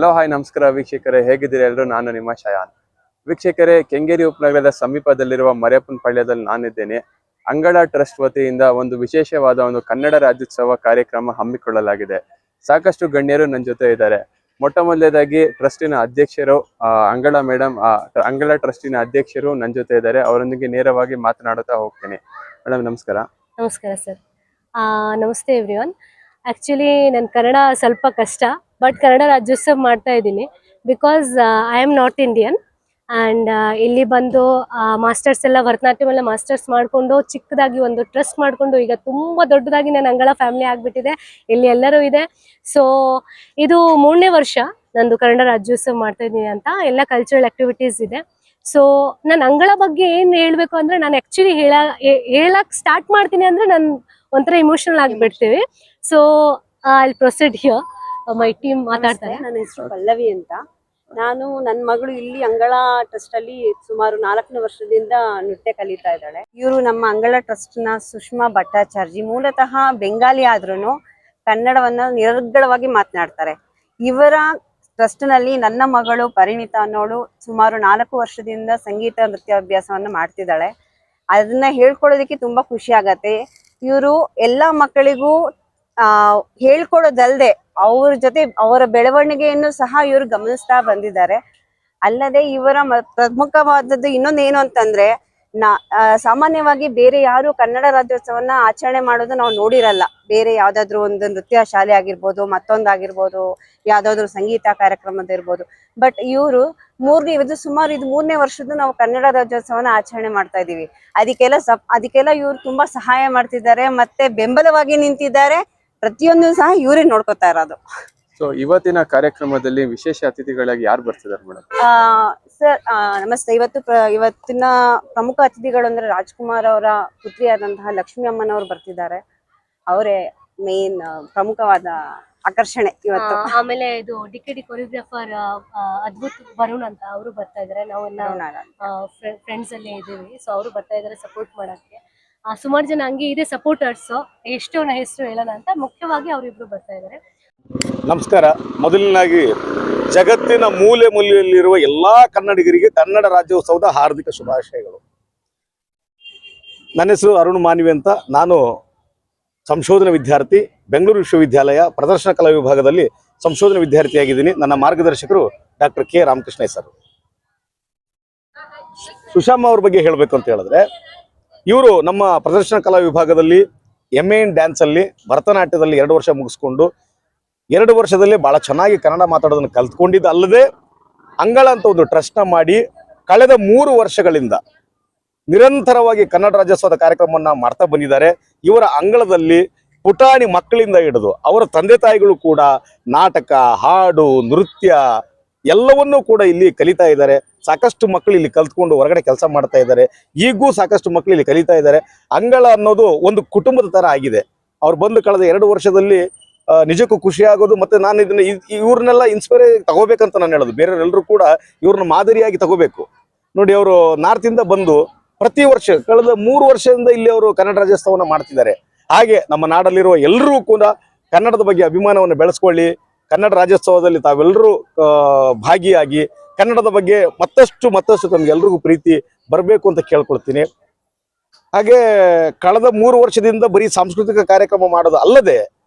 Hello hi ನಮಸ್ಕಾರ ವೀಕ್ಷಕರೇ, ಹೇಗಿದ್ದೀರಾ ಎಲ್ಲರೂ? ನಾನು ನಿಮ್ಮ ಶಯಾನ್. ವೀಕ್ಷಕರೇ, ಕೆಂಗೇರಿ ಉಪನಗರದ ಸಮೀಪದಲ್ಲಿರುವ ಮರೆಯಪ್ಪನ ಪಾಳ್ಯದಲ್ಲಿ ನಾನಿದ್ದೇನೆ. ಅಂಗಳ ಟ್ರಸ್ಟ್ ವತಿಯಿಂದ ಒಂದು ವಿಶೇಷವಾದ ಒಂದು ಕನ್ನಡ ರಾಜ್ಯೋತ್ಸವ ಕಾರ್ಯಕ್ರಮ ಹಮ್ಮಿಕೊಳ್ಳಲಾಗಿದೆ. ಸಾಕಷ್ಟು ಗಣ್ಯರು ನನ್ನ ಜೊತೆ ಇದ್ದಾರೆ. ಮೊಟ್ಟ ಮೊದಲನೇದಾಗಿ ಟ್ರಸ್ಟಿನ ಅಧ್ಯಕ್ಷರು ಅಂಗಳ ಮೇಡಮ್, ಅಂಗಳ ಟ್ರಸ್ಟಿನ ಅಧ್ಯಕ್ಷರು ನನ್ನ ಜೊತೆ ಇದ್ದಾರೆ. ಅವರೊಂದಿಗೆ ನೇರವಾಗಿ ಮಾತನಾಡುತ್ತಾ ಹೋಗ್ತೇನೆ. ಮೇಡಮ್ ನಮಸ್ಕಾರ. ನಮಸ್ಕಾರ ಸರ್. ನಮಸ್ತೆ ಎವ್ರಿವನ್. ಆ್ಯಕ್ಚುಲಿ ನನ್ನ ಕನ್ನಡ ಸ್ವಲ್ಪ ಕಷ್ಟ, ಬಟ್ ಕನ್ನಡ ರಾಜ್ಯೋತ್ಸವ ಮಾಡ್ತಾ ಇದ್ದೀನಿ because I am north Indian. And ಇಲ್ಲಿ ಬಂದು ಮಾಸ್ಟರ್ಸ್ ಎಲ್ಲ ಭರತನಾಟ್ಯಂ ಎಲ್ಲ ಮಾಸ್ಟರ್ಸ್ ಮಾಡಿಕೊಂಡು ಚಿಕ್ಕದಾಗಿ ಒಂದು ಟ್ರಸ್ಟ್ ಮಾಡಿಕೊಂಡು ಈಗ ತುಂಬ ದೊಡ್ಡದಾಗಿ ನನ್ನ ಅಂಗಳ ಫ್ಯಾಮಿಲಿ ಆಗಿಬಿಟ್ಟಿದೆ. ಇಲ್ಲಿ ಎಲ್ಲರೂ ಇದೆ. ಸೊ ಇದು 3ನೇ ವರ್ಷ ನಂದು ಕನ್ನಡ ರಾಜ್ಯೋತ್ಸವ ಮಾಡ್ತಾ ಇದ್ದೀನಿ ಅಂತ. ಎಲ್ಲ ಕಲ್ಚರಲ್ ಆ್ಯಕ್ಟಿವಿಟೀಸ್ ಇದೆ. ಸೊ ನಾನು ಅಂಗಳ ಬಗ್ಗೆ ಏನು ಹೇಳಬೇಕು ಅಂದರೆ, ನಾನು ಆ್ಯಕ್ಚುಲಿ ಹೇಳಕ್ಕೆ ಸ್ಟಾರ್ಟ್ ಮಾಡ್ತೀನಿ ಅಂದರೆ ನಾನು ಒಂಥರ ಇಮೋಷನಲ್ ಆಗಿಬಿಡ್ತೀವಿ. So I proceed here. My team ಮಾತಾಡ್ತಾರೆ. ನನ್ನ ಹೆಸರು ಪಲ್ಲವಿ ಅಂತ. ನಾನು ನನ್ನ ಮಗಳು ಇಲ್ಲಿ ಅಂಗಳ ಟ್ರಸ್ಟ್ ಅಲ್ಲಿ ಸುಮಾರು 4ನೇ ವರ್ಷದಿಂದ ನೃತ್ಯ ಕಲಿತಾ ಇದ್ದಾಳೆ. ಇವರು ನಮ್ಮ ಅಂಗಳ ಟ್ರಸ್ಟ್ ನ ಸುಷ್ಮಾ ಭಟ್ಟಾಚಾರ್ಜಿ. ಮೂಲತಃ ಬೆಂಗಾಲಿ ಆದ್ರೂ ಕನ್ನಡವನ್ನ ನಿರರ್ಗಳವಾಗಿ ಮಾತನಾಡ್ತಾರೆ. ಇವರ ಟ್ರಸ್ಟ್ ನಲ್ಲಿ ನನ್ನ ಮಗಳು ಪರಿಣಿತ ಅನ್ನೋಳು ಸುಮಾರು 4 ವರ್ಷದಿಂದ ಸಂಗೀತ ನೃತ್ಯಾಭ್ಯಾಸವನ್ನ ಮಾಡ್ತಿದ್ದಾಳೆ. ಅದನ್ನ ಹೇಳ್ಕೊಡೋದಕ್ಕೆ ತುಂಬಾ ಖುಷಿ ಆಗತ್ತೆ. ಇವರು ಎಲ್ಲಾ ಮಕ್ಕಳಿಗೂ ಹೇಳ್ಕೊಡೋದಲ್ದೆ ಅವ್ರ ಜೊತೆ ಅವರ ಬೆಳವಣಿಗೆಯನ್ನು ಸಹ ಇವರು ಗಮನಿಸ್ತಾ ಬಂದಿದ್ದಾರೆ. ಅಲ್ಲದೆ ಇವರ ಪ್ರಮುಖವಾದದ್ದು ಇನ್ನೊಂದೇನು ಅಂತಂದ್ರೆ, ಸಾಮಾನ್ಯವಾಗಿ ಬೇರೆ ಯಾರು ಕನ್ನಡ ರಾಜ್ಯೋತ್ಸವನ್ನ ಆಚರಣೆ ಮಾಡೋದು ನಾವು ನೋಡಿರಲ್ಲ. ಬೇರೆ ಯಾವ್ದಾದ್ರು ಒಂದು ನೃತ್ಯ ಶಾಲೆ ಆಗಿರ್ಬೋದು, ಮತ್ತೊಂದಾಗಿರ್ಬೋದು, ಯಾವ್ದಾದ್ರು ಸಂಗೀತ ಕಾರ್ಯಕ್ರಮದ ಇರ್ಬೋದು. ಬಟ್ ಇವರು ಸುಮಾರು ಇದು 3ನೇ ವರ್ಷದ್ದು ನಾವು ಕನ್ನಡ ರಾಜ್ಯೋತ್ಸವನ ಆಚರಣೆ ಮಾಡ್ತಾ ಇದೀವಿ. ಅದಕ್ಕೆಲ್ಲ ಇವ್ರು ತುಂಬಾ ಸಹಾಯ ಮಾಡ್ತಿದ್ದಾರೆ, ಮತ್ತೆ ಬೆಂಬಲವಾಗಿ ನಿಂತಿದ್ದಾರೆ. ಪ್ರತಿಯೊಂದು ಸಹ ಇವರೇ ನೋಡ್ಕೊತಾ ಇರೋದು. ಸೊ ಇವತ್ತಿನ ಕಾರ್ಯಕ್ರಮದಲ್ಲಿ ವಿಶೇಷ ಅತಿಥಿಗಳಾಗಿ ಯಾರು ಬರ್ತಿದ್ದಾರೆ ಮೇಡಮ್? ಸರ್ ನಮಸ್ತೆ. ಇವತ್ತಿನ ಪ್ರಮುಖ ಅತಿಥಿಗಳು ಅಂದ್ರೆ ರಾಜ್ಕುಮಾರ್ ಅವರ ಪುತ್ರಿಯಾದಂತಹ ಲಕ್ಷ್ಮಿ ಅಮ್ಮನವರು ಬರ್ತಿದ್ದಾರೆ. ಅವರೇ ಮೇನ್ ಪ್ರಮುಖವಾದ ಆಕರ್ಷಣೆ ಇವತ್ತು. ಆಮೇಲೆ ಇದು ಡಿಕೆಡಿ ಕೊರಿಯೋಗ್ರಾಫರ್ ಅದ್ಭುತ್ ವರುಣ್ ಅಂತ ಅವರು ಬರ್ತಾ ಇದಾರೆ. ನಾವು ಫ್ರೆಂಡ್ಸ್ ಅಲ್ಲೇ ಇದೀವಿ. ಸೊ ಅವರು ಬರ್ತಾ ಇದಾರೆ ಸಪೋರ್ಟ್ ಮಾಡಕ್ಕೆ. ಸುಮಾರು ಜನ ಹಂಗೆ ಇದೆ ಸಪೋರ್ಟರ್ಸ್. ಎಷ್ಟು ಹೆಸರು ಹೇಳೋಣ ಅಂತ, ಮುಖ್ಯವಾಗಿ ಅವರಿಬ್ರು ಬರ್ತಾ ಇದಾರೆ. ನಮಸ್ಕಾರ. ಮೊದಲನಾಗಿ ಜಗತ್ತಿನ ಮೂಲೆ ಮೂಲೆಯಲ್ಲಿರುವ ಎಲ್ಲಾ ಕನ್ನಡಿಗರಿಗೆ ಕನ್ನಡ ರಾಜ್ಯೋತ್ಸವದ ಹಾರ್ದಿಕ ಶುಭಾಶಯಗಳು. ನನ್ನ ಹೆಸರು ಅರುಣ್ ಮಾನ್ವಿ ಅಂತ. ನಾನು ಸಂಶೋಧನಾ ವಿದ್ಯಾರ್ಥಿ, ಬೆಂಗಳೂರು ವಿಶ್ವವಿದ್ಯಾಲಯ ಪ್ರದರ್ಶನ ಕಲಾ ವಿಭಾಗದಲ್ಲಿ ಸಂಶೋಧನಾ ವಿದ್ಯಾರ್ಥಿಯಾಗಿದ್ದೀನಿ. ನನ್ನ ಮಾರ್ಗದರ್ಶಕರು ಡಾಕ್ಟರ್ ಕೆ ರಾಮಕೃಷ್ಣ ಸರ್. ಸುಷಾಮ ಅವ್ರ ಬಗ್ಗೆ ಹೇಳಬೇಕು ಅಂತ ಹೇಳಿದ್ರೆ, ಇವರು ನಮ್ಮ ಪ್ರದರ್ಶನ ಕಲಾ ವಿಭಾಗದಲ್ಲಿ MA ಇನ್ ಡ್ಯಾನ್ಸ್ ಅಲ್ಲಿ ಭರತನಾಟ್ಯದಲ್ಲಿ 2 ವರ್ಷ ಮುಗಿಸ್ಕೊಂಡು 2 ವರ್ಷದಲ್ಲಿ ಬಹಳ ಚೆನ್ನಾಗಿ ಕನ್ನಡ ಮಾತಾಡೋದನ್ನು ಕಲ್ತ್ಕೊಂಡಿದ್ದು ಅಲ್ಲದೆ, ಅಂಗಳ ಅಂತ ಒಂದು ಟ್ರಸ್ಟ್ ನ ಮಾಡಿ ಕಳೆದ 3 ವರ್ಷಗಳಿಂದ ನಿರಂತರವಾಗಿ ಕನ್ನಡ ರಾಜ್ಯೋತ್ಸವದ ಕಾರ್ಯಕ್ರಮವನ್ನ ಮಾಡ್ತಾ ಬಂದಿದ್ದಾರೆ. ಇವರ ಅಂಗಳದಲ್ಲಿ ಪುಟಾಣಿ ಮಕ್ಕಳಿಂದ ಹಿಡಿದು ಅವರ ತಂದೆ ತಾಯಿಗಳು ಕೂಡ ನಾಟಕ, ಹಾಡು, ನೃತ್ಯ ಎಲ್ಲವನ್ನೂ ಕೂಡ ಇಲ್ಲಿ ಕಲಿತಾ ಇದ್ದಾರೆ. ಸಾಕಷ್ಟು ಮಕ್ಕಳು ಇಲ್ಲಿ ಕಲ್ತ್ಕೊಂಡು ಹೊರಗಡೆ ಕೆಲಸ ಮಾಡ್ತಾ ಇದ್ದಾರೆ. ಈಗೂ ಸಾಕಷ್ಟು ಮಕ್ಕಳು ಇಲ್ಲಿ ಕಲಿತಾ ಇದ್ದಾರೆ. ಅಂಗಳ ಅನ್ನೋದು ಒಂದು ಕುಟುಂಬದ ತರ ಆಗಿದೆ. ಅವ್ರು ಬಂದು ಕಳೆದ 2 ವರ್ಷದಲ್ಲಿ ನಿಜಕ್ಕೂ ಖುಷಿ ಆಗೋದು. ಮತ್ತೆ ನಾನು ಇದನ್ನ ಇವ್ರನ್ನೆಲ್ಲ ಇನ್ಸ್ಪೈರ್ ತಗೋಬೇಕಂತ ನಾನು ಹೇಳೋದು. ಬೇರೆಯವರೆಲ್ಲರೂ ಕೂಡ ಇವ್ರನ್ನ ಮಾದರಿಯಾಗಿ ತಗೋಬೇಕು. ನೋಡಿ, ಅವರು ನಾರ್ತ್ ಇಂದ ಬಂದು ಪ್ರತಿ ವರ್ಷ ಕಳೆದ 3 ವರ್ಷದಿಂದ ಇಲ್ಲಿ ಅವರು ಕನ್ನಡ ರಾಜ್ಯೋತ್ಸವನ ಮಾಡ್ತಿದ್ದಾರೆ. ಹಾಗೆ ನಮ್ಮ ನಾಡಲ್ಲಿರುವ ಎಲ್ಲರೂ ಕೂಡ ಕನ್ನಡದ ಬಗ್ಗೆ ಅಭಿಮಾನವನ್ನು ಬೆಳೆಸ್ಕೊಳ್ಳಿ. ಕನ್ನಡ ರಾಜ್ಯೋತ್ಸವದಲ್ಲಿ ತಾವೆಲ್ಲರೂ ಭಾಗಿಯಾಗಿ ಕನ್ನಡದ ಬಗ್ಗೆ ಮತ್ತಷ್ಟು ತಮ್ಗೆಲ್ರಿಗೂ ಪ್ರೀತಿ ಬರಬೇಕು ಅಂತ ಕೇಳ್ಕೊಳ್ತೀನಿ. ಹಾಗೆ ಕಳೆದ 3 ವರ್ಷದಿಂದ ಬರೀ ಸಾಂಸ್ಕೃತಿಕ ಕಾರ್ಯಕ್ರಮ ಮಾಡೋದು ಅಲ್ಲದೆ,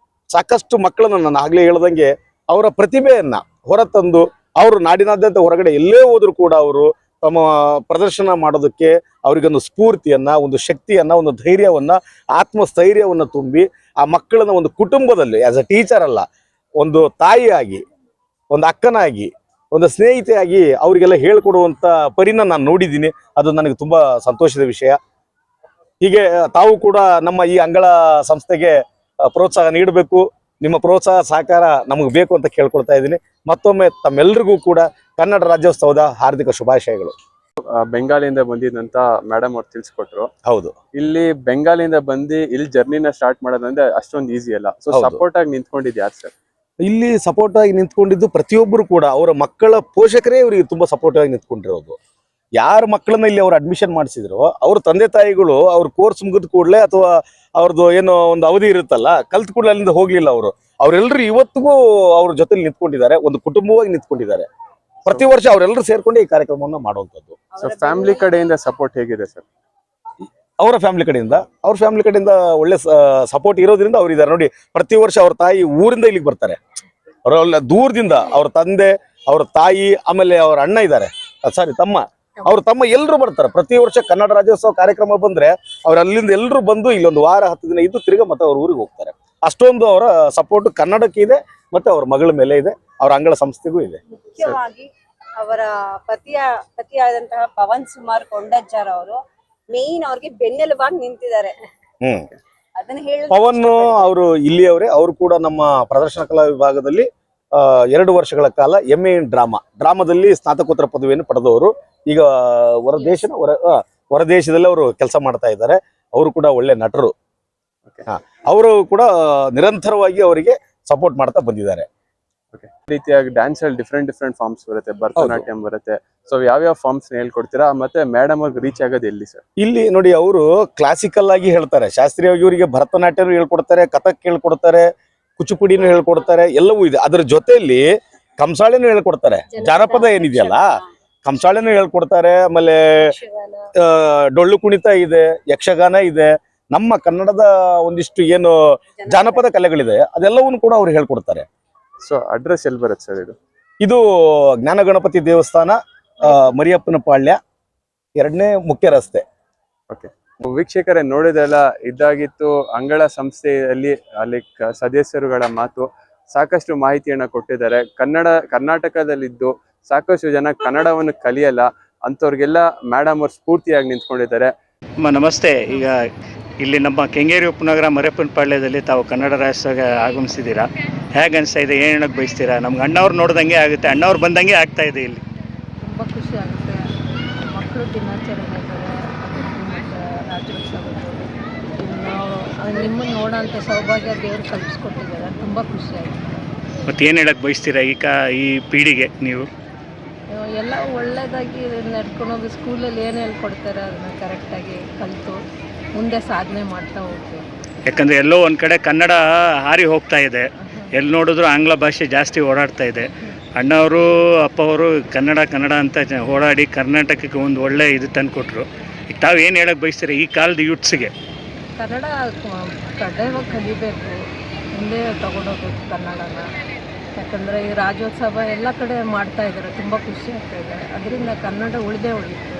ಸಾಕಷ್ಟು ಮಕ್ಕಳನ್ನು ನಾನು ಆಗ್ಲೇ ಹೇಳ್ದಂಗೆ ಅವರ ಪ್ರತಿಭೆಯನ್ನ ಹೊರತಂದು ಅವರು ನಾಡಿನಾದ್ಯಂತ ಹೊರಗಡೆ ಎಲ್ಲೇ ಹೋದ್ರು ಕೂಡ ಅವರು ತಮ್ಮ ಪ್ರದರ್ಶನ ಮಾಡೋದಕ್ಕೆ ಅವರಿಗೊಂದು ಸ್ಫೂರ್ತಿಯನ್ನ, ಒಂದು ಶಕ್ತಿಯನ್ನ, ಒಂದು ಧೈರ್ಯವನ್ನ, ಆತ್ಮಸ್ಥೈರ್ಯವನ್ನ ತುಂಬಿ ಆ ಮಕ್ಕಳನ್ನ ಒಂದು ಕುಟುಂಬದಲ್ಲಿ ಆಸ್ ಅ ಟೀಚರ್ ಅಲ್ಲ, ಒಂದು ತಾಯಿಯಾಗಿ, ಒಂದು ಅಕ್ಕನಾಗಿ, ಒಂದು ಸ್ನೇಹಿತೆಯಾಗಿ ಅವರಿಗೆಲ್ಲ ಹೇಳ್ಕೊಡುವಂತ ಪರಿನ ನಾನು ನೋಡಿದ್ದೀನಿ. ಅದು ನನಗೆ ತುಂಬಾ ಸಂತೋಷದ ವಿಷಯ. ಹೀಗೆ ತಾವು ಕೂಡ ನಮ್ಮ ಈ ಅಂಗಳ ಸಂಸ್ಥೆಗೆ ಪ್ರೋತ್ಸಾಹ ನೀಡಬೇಕು. ನಿಮ್ಮ ಪ್ರೋತ್ಸಾಹ ಸಹಕಾರ ನಮಗೆ ಬೇಕು ಅಂತ ಕೇಳ್ಕೊಳ್ತಾ ಇದ್ದೀನಿ. ಮತ್ತೊಮ್ಮೆ ತಮ್ಮೆಲ್ಲರಿಗೂ ಕೂಡ ಕನ್ನಡ ರಾಜ್ಯೋತ್ಸವದ ಹಾರ್ದಿಕ ಶುಭಾಶಯಗಳು. ಬೆಂಗಾಲಿಯಿಂದ ಬಂದಿದ್ದಂತ ಮೇಡಮ್ ಅವ್ರು ತಿಳಿಸ್ಕೊಟ್ರು. ಹೌದು, ಇಲ್ಲಿ ಬೆಂಗಾಲಿಯಿಂದ ಬಂದು ಇಲ್ಲಿ ಜರ್ನಿನ ಸ್ಟಾರ್ಟ್ ಮಾಡೋದಂದ್ರೆ ಅಷ್ಟೊಂದು ಈಸಿ ಅಲ್ಲ. ಸೊ ಸಪೋರ್ಟ್ ಆಗಿ ನಿಂತ್ಕೊಂಡಿದ್ದು ಯಾರು ಸರ್? ಇಲ್ಲಿ ಸಪೋರ್ಟ್ ಆಗಿ ನಿಂತ್ಕೊಂಡಿದ್ದು ಪ್ರತಿಯೊಬ್ಬರು ಕೂಡ ಅವರ ಮಕ್ಕಳ ಪೋಷಕರೇ ಇವರಿಗೆ ತುಂಬಾ ಸಪೋರ್ಟ್ ಆಗಿ ನಿಂತ್ಕೊಂಡಿರೋದು. ಯಾರ ಮಕ್ಕಳನ್ನ ಇಲ್ಲಿ ಅವ್ರು ಅಡ್ಮಿಷನ್ ಮಾಡಿಸಿದ್ರು, ಅವ್ರ ತಂದೆ ತಾಯಿಗಳು ಅವ್ರ ಕೋರ್ಸ್ ಮುಗಿದ ಕೂಡಲೇ ಅಥವಾ ಅವ್ರದ್ದು ಏನೋ ಒಂದು ಅವಧಿ ಇರುತ್ತಲ್ಲ, ಕಲ್ತ್ ಕೂಡಲೇ ಅಲ್ಲಿಂದ ಹೋಗ್ಲಿಲ್ಲ. ಅವರು ಅವರೆಲ್ಲರೂ ಇವತ್ತಿಗೂ ಅವ್ರ ಜೊತೆಲಿ ನಿಂತ್ಕೊಂಡಿದ್ದಾರೆ, ಒಂದು ಕುಟುಂಬವಾಗಿ ನಿಂತ್ಕೊಂಡಿದ್ದಾರೆ. ಪ್ರತಿ ವರ್ಷ ಅವರೆಲ್ಲರೂ ಸೇರ್ಕೊಂಡು ಈ ಕಾರ್ಯಕ್ರಮವನ್ನು ಮಾಡುವಂಥದ್ದು. ಸೊ ಫ್ಯಾಮಿಲಿ ಕಡೆಯಿಂದ ಸಪೋರ್ಟ್ ಹೇಗಿದೆ ಸರ್? ಅವ್ರ ಫ್ಯಾಮಿಲಿ ಕಡೆಯಿಂದ ಒಳ್ಳೆ ಸಪೋರ್ಟ್ ಇರೋದ್ರಿಂದ ಅವ್ರು ಇದ್ದಾರೆ ನೋಡಿ. ಪ್ರತಿ ವರ್ಷ ಅವ್ರ ತಾಯಿ ಊರಿಂದ ಇಲ್ಲಿಗೆ ಬರ್ತಾರೆ, ಅವರೆಲ್ಲ ದೂರದಿಂದ, ಅವ್ರ ತಂದೆ, ಅವ್ರ ತಾಯಿ, ಆಮೇಲೆ ಅವ್ರ ಅಣ್ಣ ಇದ್ದಾರೆ, ಅವ್ರ ತಮ್ಮ ಎಲ್ಲರೂ ಬರ್ತಾರೆ. ಪ್ರತಿ ವರ್ಷ ಕನ್ನಡ ರಾಜ್ಯೋತ್ಸವ ಕಾರ್ಯಕ್ರಮ ಬಂದ್ರೆ ಅವ್ರು ಅಲ್ಲಿಂದ ಎಲ್ಲರೂ ಬಂದು ಇಲ್ಲೊಂದು ವಾರ 10 ದಿನ ಇದ್ದು ತಿರ್ಗಾ ಮತ್ತೆ ಅವ್ರ ಊರಿಗೆ ಹೋಗ್ತಾರೆ. ಅಷ್ಟೊಂದು ಅವರ ಸಪೋರ್ಟ್ ಕನ್ನಡಕ್ಕೆ ಇದೆ, ಮತ್ತೆ ಅವ್ರ ಮಗಳ ಮೇಲೆ ಇದೆ, ಅವ್ರ ಅಂಗಳ ಸಂಸ್ಥೆಗೂ ಇದೆ. ಮುಖ್ಯವಾಗಿ ಅವರ ಪತಿಯಾದಂತಹ ಪವನ್ ಸುಮಾರ್ ಕೊಂಡಜ್ಜಾರ್ ಅವರು ಮೇನ್ ಅವ್ರಿಗೆ ಬೆನ್ನೆಲುಬಾಗಿ ನಿಂತಿದ್ದಾರೆ. ಅದನ್ನ ಹೇಳಿ ಪವನ್ ಅವರು ಇಲ್ಲಿಯವರೇ, ಅವರು ಕೂಡ ನಮ್ಮ ಪ್ರದರ್ಶನ ಕಲಾ ವಿಭಾಗದಲ್ಲಿ 2 ವರ್ಷಗಳ ಕಾಲ MA ಇನ್ ಡ್ರಾಮಾದಲ್ಲಿ ಸ್ನಾತಕೋತ್ತರ ಪದವಿಯನ್ನು ಪಡೆದವರು. ಈಗ ಹೊರದೇಶದಲ್ಲಿ ಅವರು ಕೆಲಸ ಮಾಡ್ತಾ ಇದ್ದಾರೆ. ಅವರು ಕೂಡ ಒಳ್ಳೆ ನಟರು. ಅವರು ಕೂಡ ನಿರಂತರವಾಗಿ ಅವರಿಗೆ ಸಪೋರ್ಟ್ ಮಾಡ್ತಾ ಬಂದಿದ್ದಾರೆ. ರೀತಿಯಾಗಿ ಡ್ಯಾನ್ಸ್ ಅಲ್ಲಿ ಡಿಫ್ರೆಂಟ್ ಫಾರ್ಮ್ಸ್ ಬರುತ್ತೆ, ಭರತನಾಟ್ಯಂ ಬರುತ್ತೆ. ಸೊ ಯಾವ್ಯಾವ ಫಾರ್ಮ್ಸ್ ಹೇಳ್ಕೊಡ್ತೀರಾ? ಮತ್ತೆ ಮೇಡಮ್ ಅವ್ರಿಗೆ ರೀಚ್ ಆಗೋದು ಎಲ್ಲಿ ಸರ್? ಇಲ್ಲಿ ನೋಡಿ, ಅವರು ಕ್ಲಾಸಿಕಲ್ ಆಗಿ ಹೇಳ್ತಾರೆ, ಶಾಸ್ತ್ರೀಯವಾಗಿ ಇವರಿಗೆ ಭರತನಾಟ್ಯನೂ ಹೇಳ್ಕೊಡ್ತಾರೆ, ಕಥಕ್ ಹೇಳ್ಕೊಡ್ತಾರೆ, ಕುಚುಪುಡಿನೂ ಹೇಳ್ಕೊಡ್ತಾರೆ, ಎಲ್ಲವೂ ಇದೆ. ಅದ್ರ ಜೊತೆಯಲ್ಲಿ ಕಂಸಾಳೆನೂ ಹೇಳ್ಕೊಡ್ತಾರೆ. ಜಾನಪದ ಏನಿದೆಯಲ್ಲ, ಕಂಸಾಳೆನೂ ಹೇಳ್ಕೊಡ್ತಾರೆ. ಆಮೇಲೆ ಡೊಳ್ಳು ಕುಣಿತ ಇದೆ, ಯಕ್ಷಗಾನ ಇದೆ, ನಮ್ಮ ಕನ್ನಡದ ಒಂದಿಷ್ಟು ಏನು ಜಾನಪದ ಕಲೆಗಳಿದೆ ಅದೆಲ್ಲವನ್ನು ಕೂಡ ಅವ್ರು ಹೇಳ್ಕೊಡ್ತಾರೆ. ಸೊ ಅಡ್ರೆಸ್ ಎಲ್ಲಿ ಬರುತ್ತೆ ಸರ್ ಇದು? ಇದು ಜ್ಞಾನ ಗಣಪತಿ ದೇವಸ್ಥಾನ, ಮರಿಯಪ್ಪನ ಪಾಳ್ಯ, 2ನೇ ಮುಖ್ಯ ರಸ್ತೆ. ಓಕೆ ವೀಕ್ಷಕರೇ, ನೋಡಿದ್ರೆಲ್ಲ ಇದಾಗಿತ್ತು ಅಂಗಳ ಸಂಸ್ಥೆಯಲ್ಲಿ ಅಲ್ಲಿ ಸದಸ್ಯರುಗಳ ಮಾತು. ಸಾಕಷ್ಟು ಮಾಹಿತಿಯನ್ನ ಕೊಟ್ಟಿದ್ದಾರೆ. ಕರ್ನಾಟಕದಲ್ಲಿದ್ದು ಸಾಕಷ್ಟು ಜನ ಕನ್ನಡವನ್ನು ಕಲಿಯಲ್ಲ, ಅಂಥವ್ರಿಗೆಲ್ಲ ಮೇಡಮ್ ಅವ್ರು ಸ್ಫೂರ್ತಿಯಾಗಿ ನಿಂತ್ಕೊಂಡಿದ್ದಾರೆ. ನಮಸ್ತೆ. ಈಗ ಇಲ್ಲಿ ನಮ್ಮ ಕೆಂಗೇರಿ ಉಪನಗರ ಮರಿಯಪ್ಪನ ಪಾಳ್ಯದಲ್ಲಿ ತಾವು ಕನ್ನಡ ರಾಜ್ಯೋತ್ಸವಕ್ಕೆ ಆಗಮಿಸಿದ್ದೀರಾ. ಹೇಗೆ ಅನಿಸ್ತಾ ಇದೆ? ಏನು ಹೇಳಕ್ಕೆ ಬಯಸ್ತೀರಾ? ನಮ್ಗೆ ಅಣ್ಣವ್ರು ನೋಡ್ದಂಗೆ ಆಗುತ್ತೆ, ಅಣ್ಣವ್ರು ಬಂದಂಗೆ ಆಗ್ತಾ ಇದೆ. ಇಲ್ಲಿ ತುಂಬ ಖುಷಿ ಆಗುತ್ತೆ. ಮಕ್ಕಳು ದಿನಾಚರಣೆ ಇದ್ದಾರೆ, ಮತ್ತು ರಾಜ್ಯೋತ್ಸವದಲ್ಲಿ ನಿಮ್ಮನ್ನು ನೋಡೋಂಥ ಸೌಭಾಗ್ಯ ದೇವರು ಕಲ್ಪಿಸ್ಕೊಟ್ಟಿದ್ದಾರೆ. ತುಂಬ ಖುಷಿ ಆಯಿತು. ಮತ್ತು ಏನು ಹೇಳಕ್ಕೆ ಬಯಸ್ತೀರಾ ಈ ಪೀಳಿಗೆ? ನೀವು ಎಲ್ಲ ಒಳ್ಳೆಯದಾಗಿ ನಡ್ಕೊಂಡೋಗಿ ಸ್ಕೂಲಲ್ಲಿ ಏನು ಹೇಳ್ಕೊಡ್ತಾರೆ ಅದನ್ನು ಕರೆಕ್ಟಾಗಿ ಕಲಿತು ಮುಂದೆ ಸಾಧನೆ ಮಾಡ್ತಾ ಹೋಗ್ತೀವಿ. ಯಾಕಂದರೆ ಎಲ್ಲೋ ಒಂದು ಕಡೆ ಕನ್ನಡ ಹಾರಿ ಹೋಗ್ತಾ ಇದೆ, ಎಲ್ಲಿ ನೋಡಿದ್ರು ಆಂಗ್ಲ ಭಾಷೆ ಜಾಸ್ತಿ ಓಡಾಡ್ತಾ ಇದೆ. ಅಣ್ಣವರು ಅಪ್ಪವರು ಕನ್ನಡ ಅಂತ ಓಡಾಡಿ ಕರ್ನಾಟಕಕ್ಕೆ ಒಂದು ಒಳ್ಳೆ ಇದು ತಂದು ಕೊಟ್ಟರು. ಈಗ ತಾವು ಏನು ಹೇಳಕ್ಕೆ ಬಯಸ್ತೀರಾ ಈ ಕಾಲದ ಯೂತ್ಸ್ಗೆ? ಕನ್ನಡ ಕಡ್ಡಾಯವಾಗಿ ಕಲಿಬೇಕು, ಮುಂದೆ ತಗೊಂಡೋಗ್ಬೇಕು ಕನ್ನಡನ. ಯಾಕಂದರೆ ಈ ರಾಜ್ಯೋತ್ಸವ ಎಲ್ಲ ಕಡೆ ಮಾಡ್ತಾ ಇದ್ದಾರೆ, ತುಂಬ ಖುಷಿ ಆಗ್ತಾ ಇದೆ. ಅದರಿಂದ ಕನ್ನಡ ಉಳಿದೇ ಉಳಿಯುತ್ತೆ.